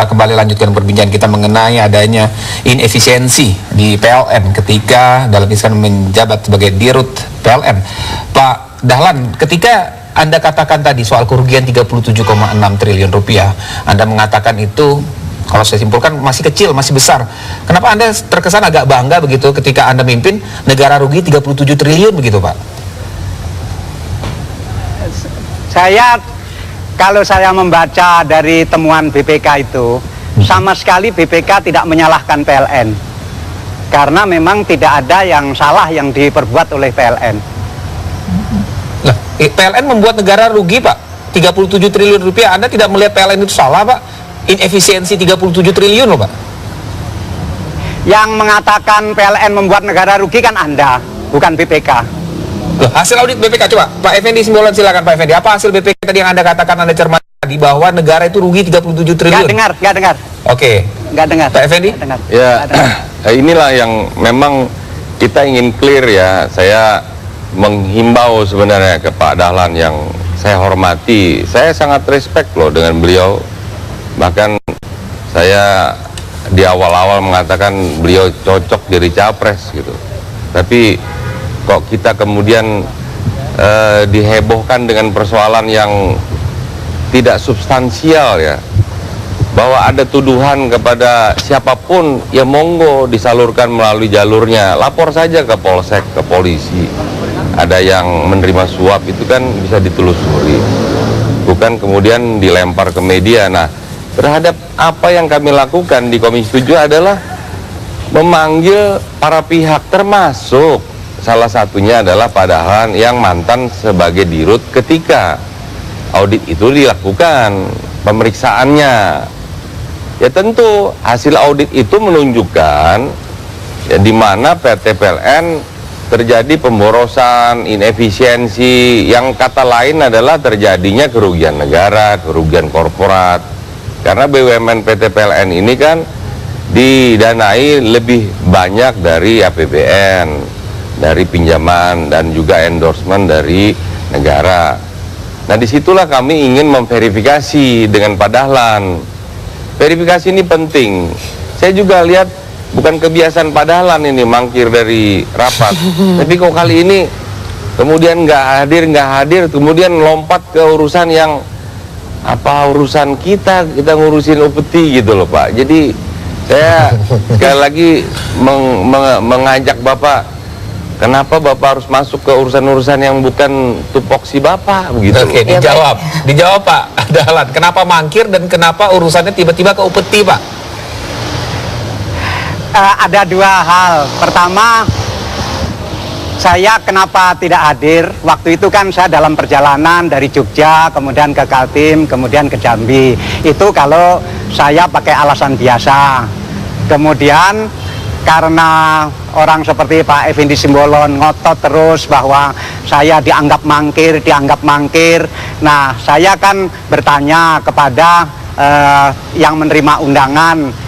kita kembali lanjutkan perbincangan kita mengenai adanya inefisiensi di PLN ketika dalam Iskan menjabat sebagai Dirut PLN. Pak Dahlan, ketika Anda katakan tadi soal kerugian 37,6 triliun rupiah, Anda mengatakan itu, kalau saya simpulkan, masih kecil, masih besar. Kenapa Anda terkesan agak bangga begitu ketika Anda mimpin negara rugi 37 triliun begitu, Pak? Kalau saya membaca dari temuan BPK itu, sama sekali BPK tidak menyalahkan PLN. Karena memang tidak ada yang salah yang diperbuat oleh PLN. Lah, PLN membuat negara rugi, Pak. 37 triliun rupiah. Anda tidak melihat PLN itu salah, Pak? Inefisiensi 37 triliun loh, Pak. Yang mengatakan PLN membuat negara rugi kan Anda, bukan BPK. Loh, hasil audit BPK, coba Pak Effendi Simbolon, silakan Pak Effendi. Apa hasil BPK tadi yang Anda katakan, Anda cermati di bahwa negara itu rugi 37 triliun? Nggak dengar. Oke. Nggak dengar. Pak Effendi? Ya, inilah yang memang kita ingin clear ya. Saya menghimbau sebenarnya ke Pak Dahlan yang saya hormati. Saya sangat respect loh dengan beliau. Bahkan saya di awal-awal mengatakan beliau cocok jadi capres gitu. Tapi kok kita kemudian dihebohkan dengan persoalan yang tidak substansial ya, bahwa ada tuduhan kepada siapapun, ya monggo disalurkan melalui jalurnya, lapor saja ke polsek, ke polisi. Ada yang menerima suap itu kan bisa ditelusuri, bukan kemudian dilempar ke media. Nah, terhadap apa yang kami lakukan di Komisi 7 adalah memanggil para pihak, termasuk salah satunya adalah Pak Dahlan yang mantan sebagai Dirut ketika audit itu dilakukan pemeriksaannya. Ya tentu hasil audit itu menunjukkan ya, di mana PT PLN terjadi pemborosan, inefisiensi, yang kata lain adalah terjadinya kerugian negara, kerugian korporat. Karena BUMN PT PLN ini kan didanai lebih banyak dari APBN, dari pinjaman dan juga endorsement dari negara. Nah, disitulah kami ingin memverifikasi dengan Pak Dahlan. Verifikasi ini penting. Saya juga lihat bukan kebiasaan Pak Dahlan ini mangkir dari rapat. Tapi kok kali ini kemudian nggak hadir, kemudian lompat ke urusan yang apa, urusan kita ngurusin upeti gitu loh Pak. Jadi saya sekali lagi mengajak Bapak, kenapa Bapak harus masuk ke urusan-urusan yang bukan tupoksi Bapak begitu? Oke, dijawab Pak Dahlan. Kenapa mangkir dan kenapa urusannya tiba-tiba ke upeti, Pak? Ada dua hal. Pertama, saya kenapa tidak hadir? Waktu itu kan saya dalam perjalanan dari Jogja, kemudian ke Kaltim, kemudian ke Jambi. Itu kalau saya pakai alasan biasa. Kemudian karena orang seperti Pak Effendi Simbolon ngotot terus bahwa saya dianggap mangkir. Nah, saya kan bertanya kepada yang menerima undangan,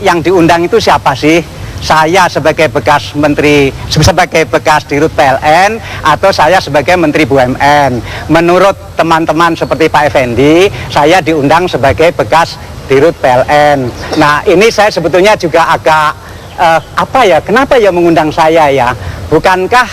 yang diundang itu siapa sih? Saya sebagai bekas menteri, sebagai bekas Dirut PLN, atau saya sebagai Menteri BUMN. Menurut teman-teman seperti Pak Effendi, saya diundang sebagai bekas Dirut PLN. Nah, ini saya sebetulnya juga agak kenapa ya mengundang saya ya? Bukankah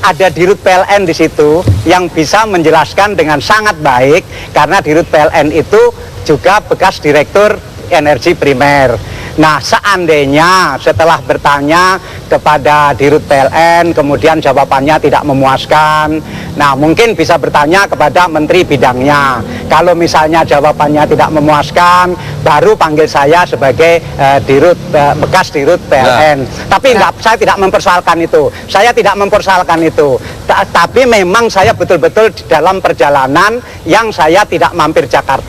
ada Dirut PLN di situ yang bisa menjelaskan dengan sangat baik, karena Dirut PLN itu juga bekas Direktur Energi Primer. Nah, seandainya setelah bertanya kepada Dirut PLN kemudian jawabannya tidak memuaskan, nah mungkin bisa bertanya kepada menteri bidangnya. Kalau misalnya jawabannya tidak memuaskan, baru panggil saya sebagai bekas Dirut PLN. Tapi saya tidak mempersoalkan itu. Tapi memang saya betul-betul di dalam perjalanan yang saya tidak mampir Jakarta.